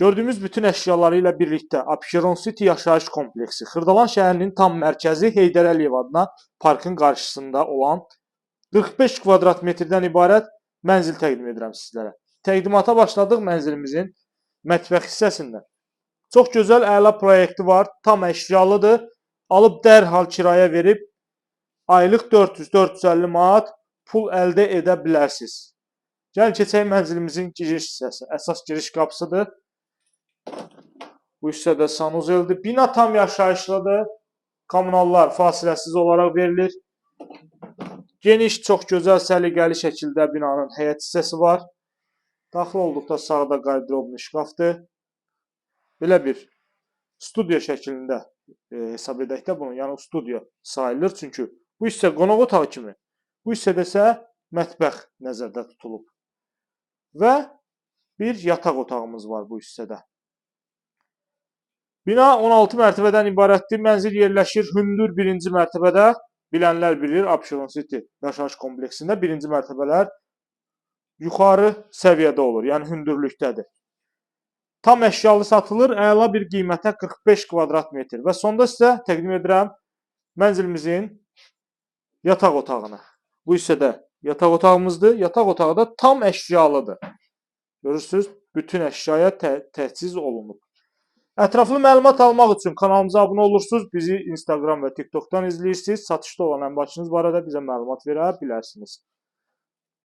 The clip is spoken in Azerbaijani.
Gördüyümüz bütün əşyaları ilə birlikdə Abşeron City yaşayış kompleksi Xırdalan şəhərinin tam mərkəzi Heydər Əliyev adına parkın qarşısında olan 45 kvadrat metrdən ibarət mənzil təqdim edirəm sizlərə. Təqdimata başladıq mənzilimizin mətbəx hissəsindən. Çox gözəl, əla proyekti var, tam əşyalıdır. Alıb dərhal kirayə verib aylıq 400-450 manat pul əldə edə bilərsiniz. Gəlin keçək mənzilimizin giriş hissəsi. Əsas giriş qapısıdır. Bu hissədə sanuzeldir. Bina tam yaşayışlıdır. Kommunallar fasiləsiz olaraq verilir. Geniş, çox gözəl, səliqəli şəkildə binanın həyət hissəsi var. Daxil olduqda sağda qarderoblu şkafdır. Belə bir studiya şəklində hesab edək də bunu. Yəni studiya sayılır. Çünki bu hissə qonaq otağı kimi. Bu hissədə isə mətbəx nəzərdə tutulub. Və bir yataq otağımız var bu hissədə. Bina 16 mərtəbədən ibarətdir. Mənzil yerləşir hündür 1-ci mərtəbədə. Bilənlər bilir, Abşeron City yaşayış kompleksində 1-ci mərtəbələr yuxarı səviyyədə olur. Yəni hündürlükdədir. Tam əşyalı satılır. Əla bir qiymətə 45 kvadrat metr. Və sonda sizə təqdim edirəm mənzilimizin yataq otağını. Bu hissədə yataq otağımızdır. Yataq otağı da tam əşyalıdır. Görürsünüz, bütün əşyaya təchiz olunub. Ətraflı məlumat almaq üçün kanalımıza abunə olursunuz. Bizi Instagram və TikTokdan izləyirsiniz. Satışda olan əmlakınız barədə bizə məlumat verə bilərsiniz.